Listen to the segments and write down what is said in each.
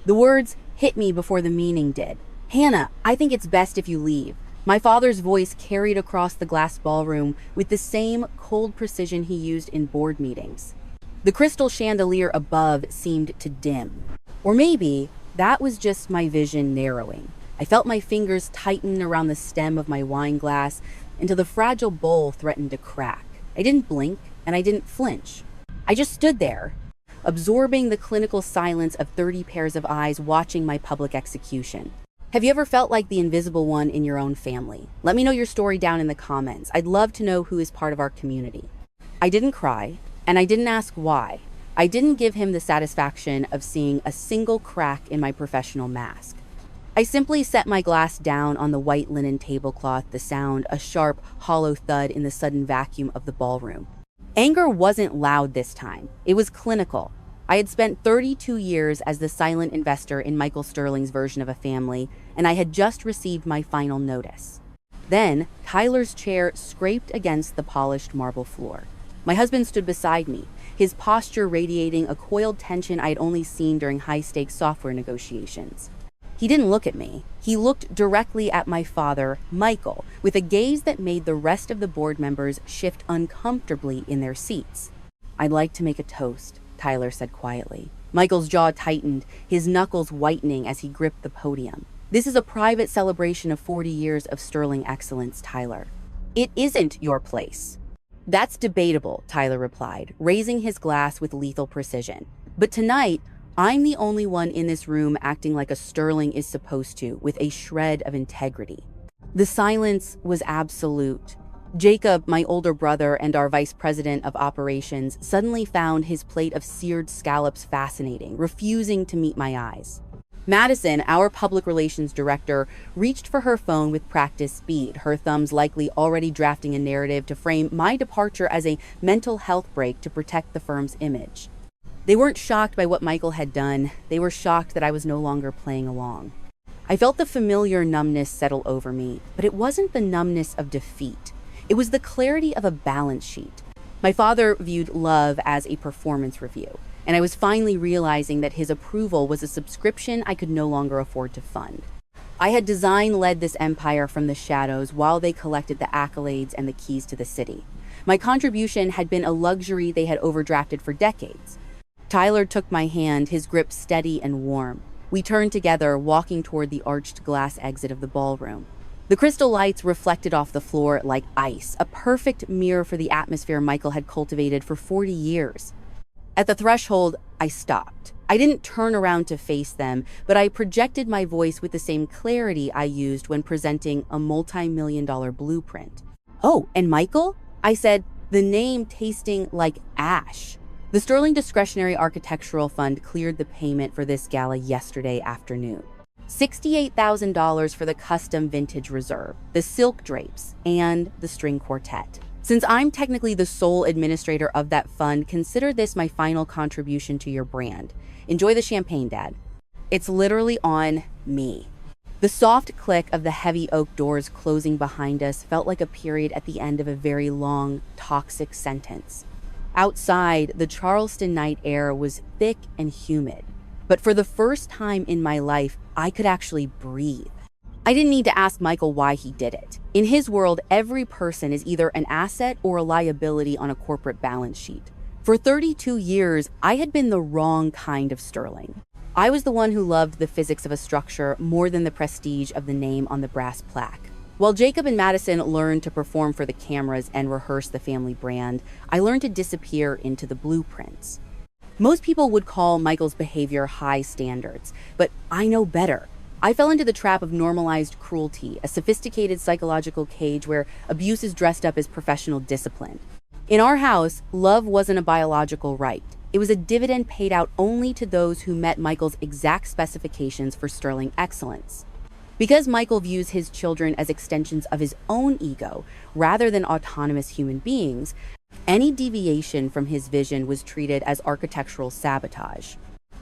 The words hit me before the meaning did. "Hannah, I think it's best if you leave." My father's voice carried across the glass ballroom with the same cold precision he used in board meetings. The crystal chandelier above seemed to dim. Or maybe that was just my vision narrowing. I felt my fingers tighten around the stem of my wine glass until the fragile bowl threatened to crack. I didn't blink, and I didn't flinch. I just stood there, absorbing the clinical silence of 30 pairs of eyes watching my public execution. Have you ever felt like the invisible one in your own family? Let me know your story down in the comments. I'd love to know who is part of our community. I didn't cry, and I didn't ask why. I didn't give him the satisfaction of seeing a single crack in my professional mask. I simply set my glass down on the white linen tablecloth, the sound a sharp, hollow thud in the sudden vacuum of the ballroom. Anger wasn't loud this time. It was clinical. I had spent 32 years as the silent investor in Michael Sterling's version of a family, and I had just received my final notice. Then, Tyler's chair scraped against the polished marble floor. My husband stood beside me, his posture radiating a coiled tension I had only seen during high-stakes software negotiations. He didn't look at me. He looked directly at my father, Michael, with a gaze that made the rest of the board members shift uncomfortably in their seats. "I'd like to make a toast," Tyler said quietly. Michael's jaw tightened, his knuckles whitening as he gripped the podium. "This is a private celebration of 40 years of sterling excellence, Tyler." "It isn't your place." "That's debatable," Tyler replied, raising his glass with lethal precision. "But tonight, I'm the only one in this room acting like a sterling is supposed to, with a shred of integrity." The silence was absolute. Jacob, my older brother and our vice president of operations, suddenly found his plate of seared scallops fascinating, refusing to meet my eyes. Madison, our public relations director, reached for her phone with practice speed, her thumbs likely already drafting a narrative to frame my departure as a mental health break to protect the firm's image. They weren't shocked by what Michael had done. They were shocked that I was no longer playing along. I felt the familiar numbness settle over me, but it wasn't the numbness of defeat. It was the clarity of a balance sheet. My father viewed love as a performance review, and I was finally realizing that his approval was a subscription I could no longer afford to fund. I had design-led this empire from the shadows while they collected the accolades and the keys to the city. My contribution had been a luxury they had overdrafted for decades. Tyler took my hand, his grip steady and warm. We turned together, walking toward the arched glass exit of the ballroom. The crystal lights reflected off the floor like ice, a perfect mirror for the atmosphere Michael had cultivated for 40 years. At the threshold, I stopped. I didn't turn around to face them, but I projected my voice with the same clarity I used when presenting a multi-million-dollar blueprint. "Oh, and Michael?" I said, the name tasting like ash. The Sterling Discretionary Architectural Fund cleared the payment for this gala yesterday afternoon. $68,000 for the custom vintage reserve, the silk drapes, and the string quartet. Since I'm technically the sole administrator of that fund, consider this my final contribution to your brand. Enjoy the champagne, Dad. It's literally on me. The soft click of the heavy oak doors closing behind us felt like a period at the end of a very long, toxic sentence. Outside, the Charleston night air was thick and humid, but for the first time in my life, I could actually breathe. I didn't need to ask Michael why he did it. In his world, every person is either an asset or a liability on a corporate balance sheet. For 32 years, I had been the wrong kind of sterling. I was the one who loved the physics of a structure more than the prestige of the name on the brass plaque. While Jacob and Madison learned to perform for the cameras and rehearse the family brand, I learned to disappear into the blueprints. Most people would call Michael's behavior high standards, but I know better. I fell into the trap of normalized cruelty, a sophisticated psychological cage where abuse is dressed up as professional discipline. In our house, love wasn't a biological right. It was a dividend paid out only to those who met Michael's exact specifications for sterling excellence. Because Michael views his children as extensions of his own ego rather than autonomous human beings, any deviation from his vision was treated as architectural sabotage.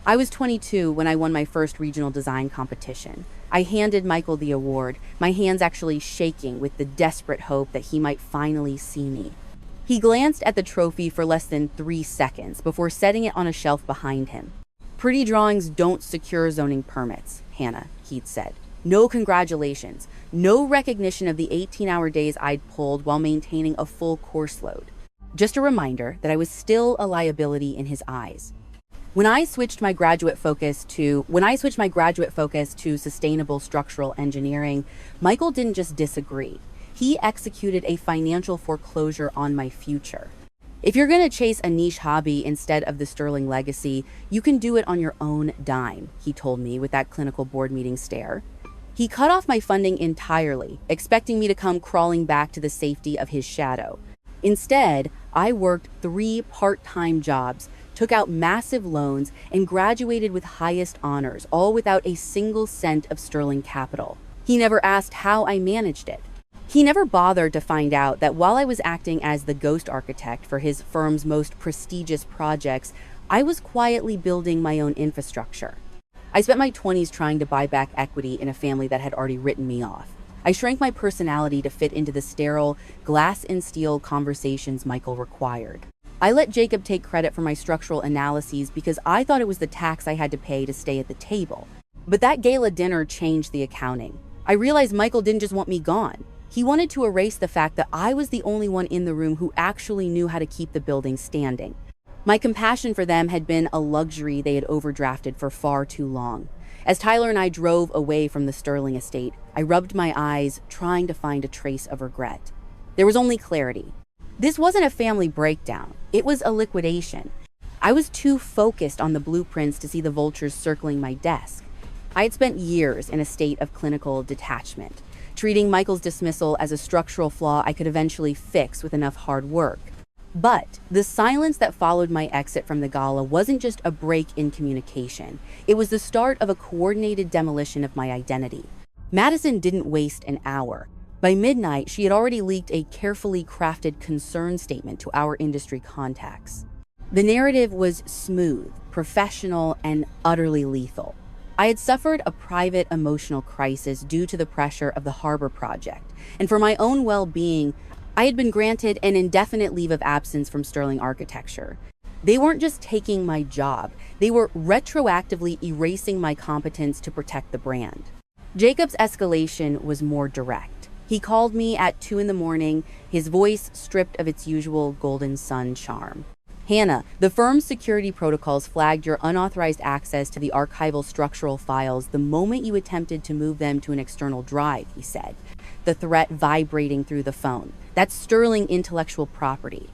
I was 22 when I won my first regional design competition. I handed Michael the award, my hands actually shaking with the desperate hope that he might finally see me. He glanced at the trophy for less than 3 seconds before setting it on a shelf behind him. Pretty drawings don't secure zoning permits, Hannah, he'd said. No congratulations. No recognition of the 18-hour days I'd pulled while maintaining a full course load. Just a reminder that I was still a liability in his eyes. When I switched my graduate focus to sustainable structural engineering, Michael didn't just disagree. He executed a financial foreclosure on my future. If you're going to chase a niche hobby instead of the sterling legacy, you can do it on your own dime, he told me with that clinical board meeting stare. He cut off my funding entirely, expecting me to come crawling back to the safety of his shadow. Instead, I worked 3 part-time jobs, took out massive loans, and graduated with highest honors, all without a single cent of sterling capital. He never asked how I managed it. He never bothered to find out that while I was acting as the ghost architect for his firm's most prestigious projects, I was quietly building my own infrastructure. I spent my 20s trying to buy back equity in a family that had already written me off. I shrank my personality to fit into the sterile, glass and steel conversations Michael required. I let Jacob take credit for my structural analyses because I thought it was the tax I had to pay to stay at the table. But that gala dinner changed the accounting. I realized Michael didn't just want me gone. He wanted to erase the fact that I was the only one in the room who actually knew how to keep the building standing. My compassion for them had been a luxury they had overdrafted for far too long. As Tyler and I drove away from the Sterling estate, I rubbed my eyes, trying to find a trace of regret. There was only clarity. This wasn't a family breakdown. It was a liquidation. I was too focused on the blueprints to see the vultures circling my desk. I had spent years in a state of clinical detachment, treating Michael's dismissal as a structural flaw I could eventually fix with enough hard work. But the silence that followed my exit from the gala wasn't just a break in communication. It was the start of a coordinated demolition of my identity. Madison didn't waste an hour. By midnight, she had already leaked a carefully crafted concern statement to our industry contacts. The narrative was smooth, professional, and utterly lethal. I had suffered a private emotional crisis due to the pressure of the harbor project, and for my own well-being, I had been granted an indefinite leave of absence from Sterling Architecture. They weren't just taking my job, they were retroactively erasing my competence to protect the brand. Jacob's escalation was more direct. He called me at 2 a.m, his voice stripped of its usual golden sun charm. Hannah, the firm's security protocols flagged your unauthorized access to the archival structural files the moment you attempted to move them to an external drive, he said, the threat vibrating through the phone. That's Sterling intellectual property.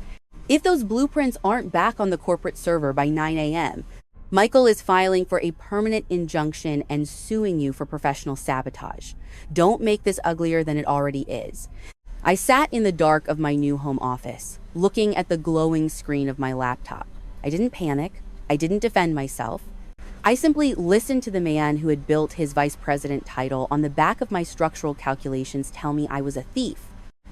If those blueprints aren't back on the corporate server by 9 a.m., Michael is filing for a permanent injunction and suing you for professional sabotage. Don't make this uglier than it already is. I sat in the dark of my new home office, looking at the glowing screen of my laptop. I didn't panic. I didn't defend myself. I simply listened to the man who had built his vice president title on the back of my structural calculations tell me I was a thief.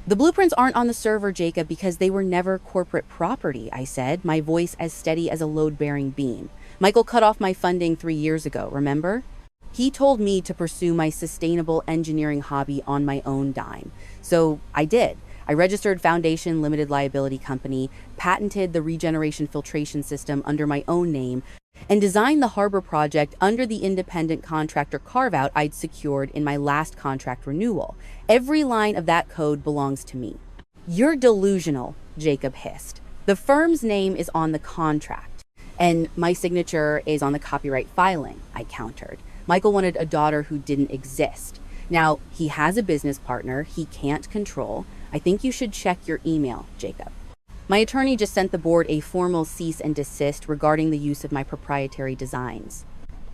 The blueprints aren't on the server, Jacob, because they were never corporate property, I said, my voice as steady as a load-bearing beam. Michael cut off my funding 3 years ago, remember? He told me to pursue my sustainable engineering hobby on my own dime. So I did. I registered Foundation Limited Liability Company, patented the regeneration filtration system under my own name, and designed the harbor project under the independent contractor carve-out I'd secured in my last contract renewal. Every line of that code belongs to me. You're delusional, Jacob hissed. The firm's name is on the contract, and my signature is on the copyright filing, I countered. Michael wanted a daughter who didn't exist. Now, he has a business partner he can't control. I think you should check your email, Jacob. My attorney just sent the board a formal cease and desist regarding the use of my proprietary designs.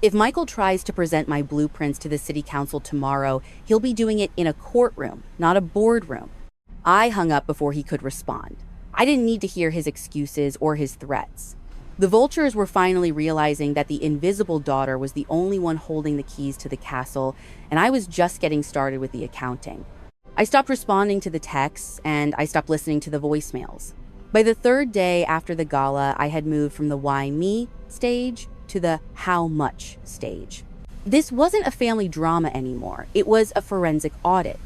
If Michael tries to present my blueprints to the city council tomorrow, he'll be doing it in a courtroom, not a boardroom. I hung up before he could respond. I didn't need to hear his excuses or his threats. The vultures were finally realizing that the invisible daughter was the only one holding the keys to the castle, and I was just getting started with the accounting. I stopped responding to the texts, and I stopped listening to the voicemails. By the 3rd day after the gala, I had moved from the why me stage to the how much stage. This wasn't a family drama anymore. It was a forensic audit.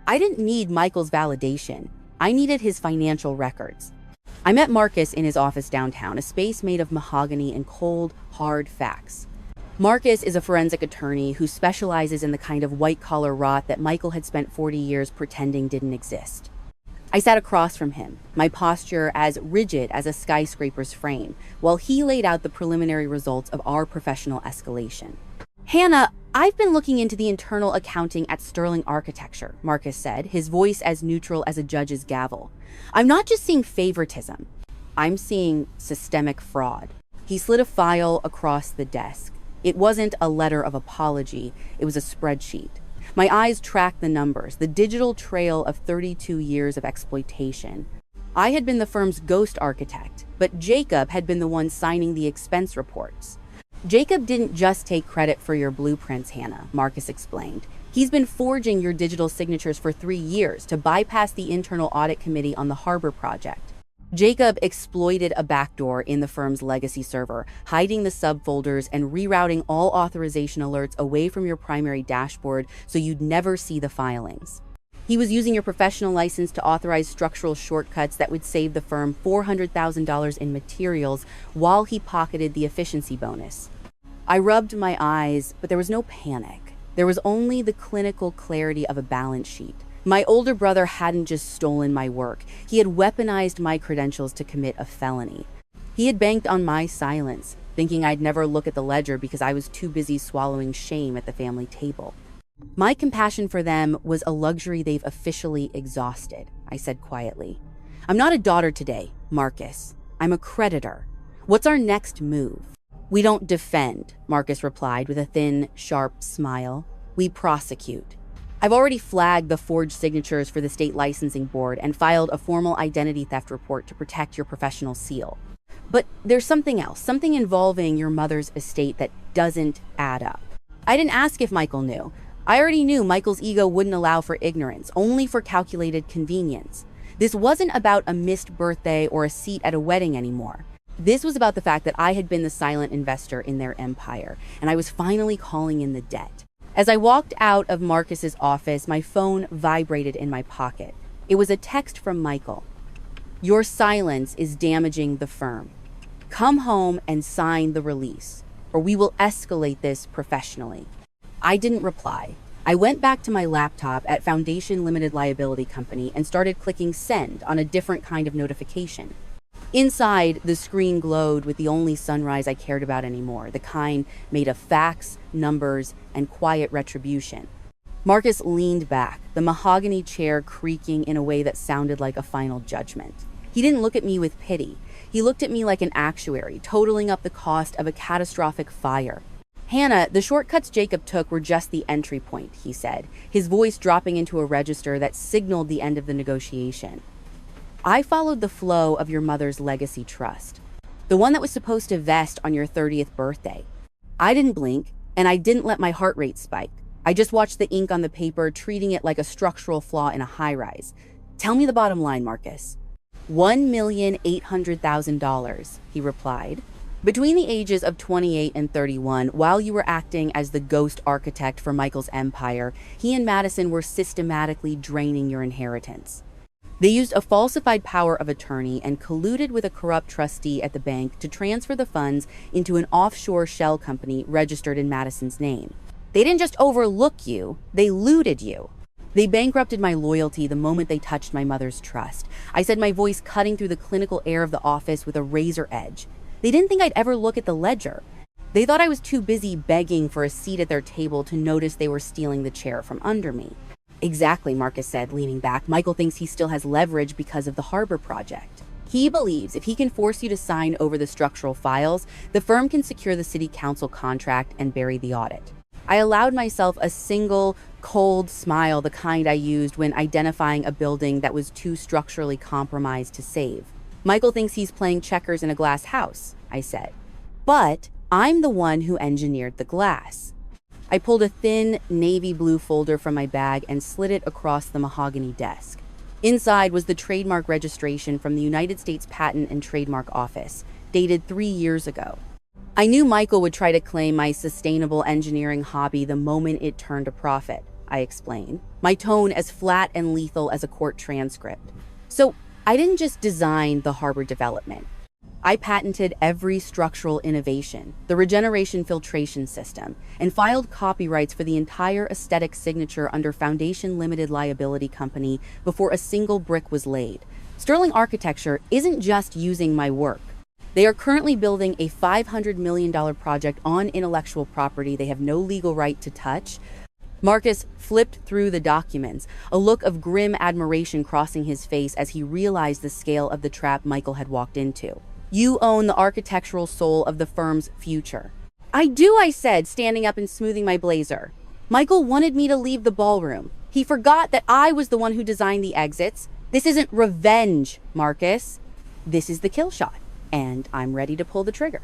I didn't need Michael's validation. I needed his financial records. I met Marcus in his office downtown, a space made of mahogany and cold, hard facts. Marcus is a forensic attorney who specializes in the kind of white-collar rot that Michael had spent 40 years pretending didn't exist. I sat across from him, my posture as rigid as a skyscraper's frame, while he laid out the preliminary results of our professional escalation. "Hannah, I've been looking into the internal accounting at Sterling Architecture," Marcus said, his voice as neutral as a judge's gavel. "I'm not just seeing favoritism. I'm seeing systemic fraud." He slid a file across the desk. It wasn't a letter of apology, it was a spreadsheet. My eyes tracked the numbers, the digital trail of 32 years of exploitation. I had been the firm's ghost architect, but Jacob had been the one signing the expense reports. "Jacob didn't just take credit for your blueprints, Hannah," Marcus explained. "He's been forging your digital signatures for 3 years to bypass the internal audit committee on the harbor project. Jacob exploited a backdoor in the firm's legacy server, hiding the subfolders and rerouting all authorization alerts away from your primary dashboard so you'd never see the filings. He was using your professional license to authorize structural shortcuts that would save the firm $400,000 in materials while he pocketed the efficiency bonus." I rubbed my eyes, but there was no panic. There was only the clinical clarity of a balance sheet. My older brother hadn't just stolen my work. He had weaponized my credentials to commit a felony. He had banked on my silence, thinking I'd never look at the ledger because I was too busy swallowing shame at the family table. "My compassion for them was a luxury they've officially exhausted," I said quietly. "I'm not a daughter today, Marcus. I'm a creditor. What's our next move?" "We don't defend," Marcus replied with a thin, sharp smile. "We prosecute. I've already flagged the forged signatures for the state licensing board and filed a formal identity theft report to protect your professional seal. But there's something else, something involving your mother's estate that doesn't add up." I didn't ask if Michael knew. I already knew Michael's ego wouldn't allow for ignorance, only for calculated convenience. This wasn't about a missed birthday or a seat at a wedding anymore. This was about the fact that I had been the silent investor in their empire, and I was finally calling in the debt. As I walked out of Marcus's office, my phone vibrated in my pocket. It was a text from Michael. "Your silence is damaging the firm. Come home and sign the release, or we will escalate this professionally." I didn't reply. I went back to my laptop at Foundation Limited Liability Company and started clicking send on a different kind of notification. Inside, the screen glowed with the only sunrise I cared about anymore, the kind made of facts, numbers, and quiet retribution. Marcus leaned back, the mahogany chair creaking in a way that sounded like a final judgment. He didn't look at me with pity. He looked at me like an actuary, totaling up the cost of a catastrophic fire. "Hannah, the shortcuts Jacob took were just the entry point," he said, his voice dropping into a register that signaled the end of the negotiation. "I followed the flow of your mother's legacy trust, the one that was supposed to vest on your 30th birthday. I didn't blink, and I didn't let my heart rate spike. I just watched the ink on the paper, treating it like a structural flaw in a high-rise. Tell me the bottom line, Marcus." $1,800,000, he replied. "Between the ages of 28 and 31, while you were acting as the ghost architect for Michael's empire, he and Madison were systematically draining your inheritance. They used a falsified power of attorney and colluded with a corrupt trustee at the bank to transfer the funds into an offshore shell company registered in Madison's name. They didn't just overlook you, they looted you. They bankrupted my loyalty the moment they touched my mother's trust." I said, my voice cutting through the clinical air of the office with a razor edge. "They didn't think I'd ever look at the ledger. They thought I was too busy begging for a seat at their table to notice they were stealing the chair from under me." "Exactly," Marcus said, leaning back. "Michael thinks he still has leverage because of the harbor project. He believes if he can force you to sign over the structural files, the firm can secure the city council contract and bury the audit." I allowed myself a single, cold smile, the kind I used when identifying a building that was too structurally compromised to save. "Michael thinks he's playing checkers in a glass house," I said. "But I'm the one who engineered the glass." I pulled a thin, navy blue folder from my bag and slid it across the mahogany desk. Inside was the trademark registration from the United States Patent and Trademark Office, dated 3 years ago. I knew Michael would try to claim my sustainable engineering hobby the moment it turned a profit, I explained, my tone as flat and lethal as a court transcript. "So, I didn't just design the harbor development. I patented every structural innovation, the regeneration filtration system, and filed copyrights for the entire aesthetic signature under Foundation Limited Liability Company before a single brick was laid. Sterling Architecture isn't just using my work. They are currently building a $500 million project on intellectual property they have no legal right to touch. Marcus flipped through the documents, a look of grim admiration crossing his face as he realized the scale of the trap Michael had walked into. You own the architectural soul of the firm's future. I do, I said, standing up and smoothing my blazer. Michael wanted me to leave the ballroom. He forgot that I was the one who designed the exits. This isn't revenge, Marcus. This is the kill shot, and I'm ready to pull the trigger.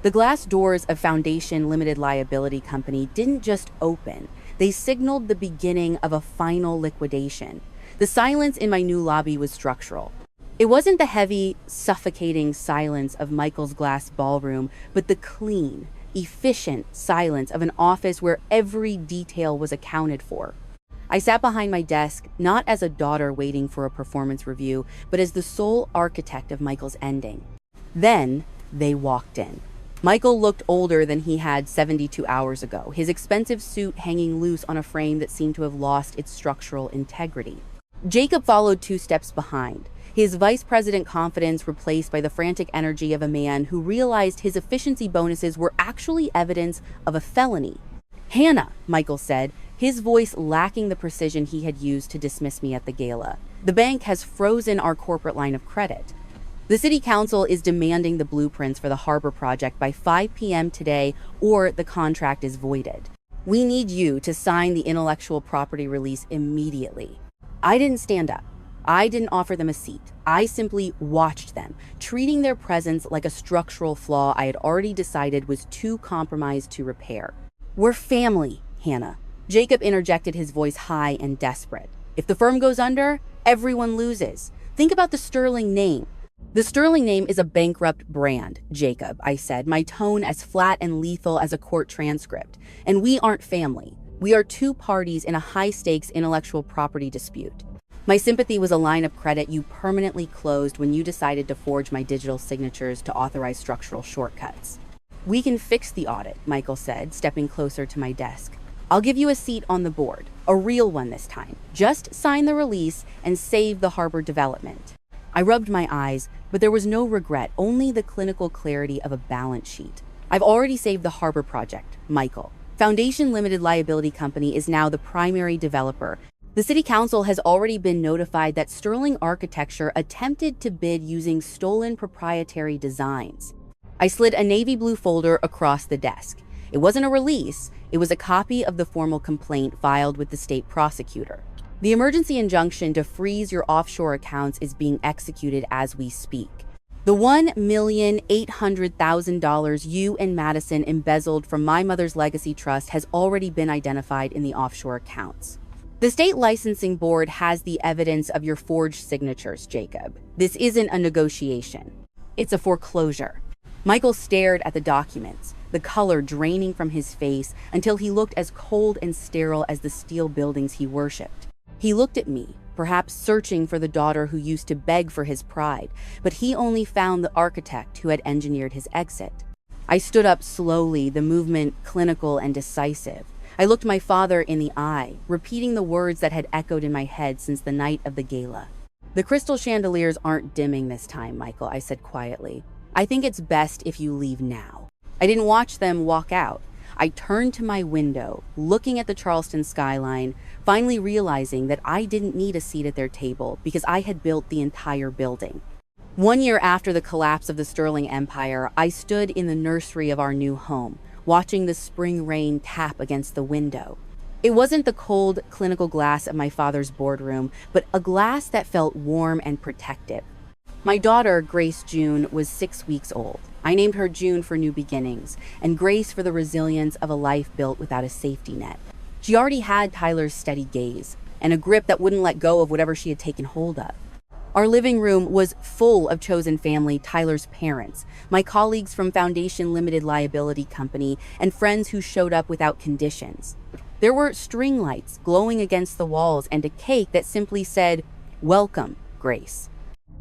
The glass doors of Foundation Limited Liability Company didn't just open. They signaled the beginning of a final liquidation. The silence in my new lobby was structural. It wasn't the heavy, suffocating silence of Michael's glass ballroom, but the clean, efficient silence of an office where every detail was accounted for. I sat behind my desk, not as a daughter waiting for a performance review, but as the sole architect of Michael's ending. Then they walked in. Michael looked older than he had 72 hours ago, his expensive suit hanging loose on a frame that seemed to have lost its structural integrity. Jacob followed 2 steps behind, his vice president confidence replaced by the frantic energy of a man who realized his efficiency bonuses were actually evidence of a felony. Hannah, Michael said, his voice lacking the precision he had used to dismiss me at the gala. The bank has frozen our corporate line of credit. The city council is demanding the blueprints for the harbor project by 5 p.m. today, or the contract is voided. We need you to sign the intellectual property release immediately. I didn't stand up. I didn't offer them a seat. I simply watched them, treating their presence like a structural flaw I had already decided was too compromised to repair. We're family, Hannah. Jacob interjected, his voice high and desperate. If the firm goes under, everyone loses. Think about the Sterling name. The Sterling name is a bankrupt brand, Jacob, I said, my tone as flat and lethal as a court transcript. And we aren't family. We are 2 parties in a high-stakes intellectual property dispute. My sympathy was a line of credit you permanently closed when you decided to forge my digital signatures to authorize structural shortcuts. We can fix the audit, Michael said, stepping closer to my desk. I'll give you a seat on the board, a real one this time. Just sign the release and save the harbor development. I rubbed my eyes, but there was no regret, only the clinical clarity of a balance sheet. I've already saved the harbor project, Michael. Foundation Limited Liability Company is now the primary developer. The city council has already been notified that Sterling Architecture attempted to bid using stolen proprietary designs. I slid a navy blue folder across the desk. It wasn't a release, it was a copy of the formal complaint filed with the state prosecutor. The emergency injunction to freeze your offshore accounts is being executed as we speak. The $1,800,000 you and Madison embezzled from my mother's legacy trust has already been identified in the offshore accounts. The state licensing board has the evidence of your forged signatures, Jacob. This isn't a negotiation. It's a foreclosure. Michael stared at the documents, the color draining from his face until he looked as cold and sterile as the steel buildings he worshipped. He looked at me, perhaps searching for the daughter who used to beg for his pride, but he only found the architect who had engineered his exit. I stood up slowly, the movement clinical and decisive. I looked my father in the eye, repeating the words that had echoed in my head since the night of the gala. The crystal chandeliers aren't dimming this time, Michael, I said quietly. I think it's best if you leave now. I didn't watch them walk out. I turned to my window, looking at the Charleston skyline, finally realizing that I didn't need a seat at their table because I had built the entire building. 1 year after the collapse of the Sterling Empire, I stood in the nursery of our new home, watching the spring rain tap against the window. It wasn't the cold, clinical glass of my father's boardroom, but a glass that felt warm and protective. My daughter, Grace June, was 6 weeks old. I named her June for new beginnings, and Grace for the resilience of a life built without a safety net. She already had Tyler's steady gaze, and a grip that wouldn't let go of whatever she had taken hold of. Our living room was full of chosen family, Tyler's parents, my colleagues from Foundation Limited Liability Company, and friends who showed up without conditions. There were string lights glowing against the walls and a cake that simply said, "Welcome, Grace."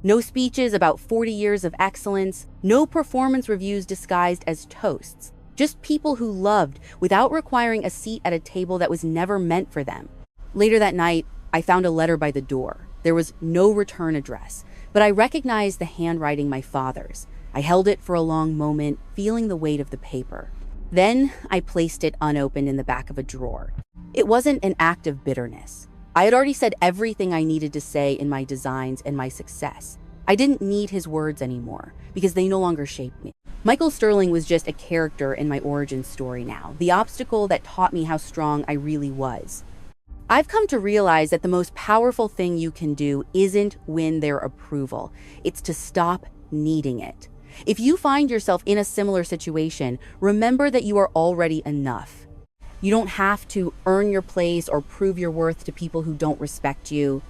No speeches about 40 years of excellence, no performance reviews disguised as toasts. Just people who loved without requiring a seat at a table that was never meant for them. Later that night, I found a letter by the door. There was no return address, but I recognized the handwriting my father's. I held it for a long moment, feeling the weight of the paper. Then I placed it unopened in the back of a drawer. It wasn't an act of bitterness. I had already said everything I needed to say in my designs and my success. I didn't need his words anymore because they no longer shaped me. Michael Sterling was just a character in my origin story now, the obstacle that taught me how strong I really was. I've come to realize that the most powerful thing you can do isn't win their approval. It's to stop needing it. If you find yourself in a similar situation, remember that you are already enough. You don't have to earn your place or prove your worth to people who don't respect you.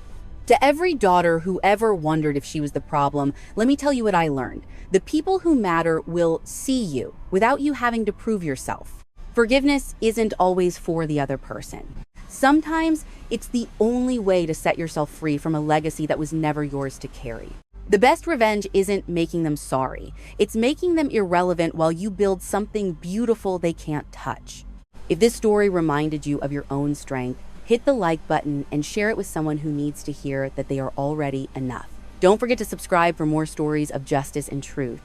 To every daughter who ever wondered if she was the problem, let me tell you what I learned. The people who matter will see you without you having to prove yourself. Forgiveness isn't always for the other person. Sometimes it's the only way to set yourself free from a legacy that was never yours to carry. The best revenge isn't making them sorry. It's making them irrelevant while you build something beautiful they can't touch. If this story reminded you of your own strength, hit the like button and share it with someone who needs to hear that they are already enough. Don't forget to subscribe for more stories of justice and truth.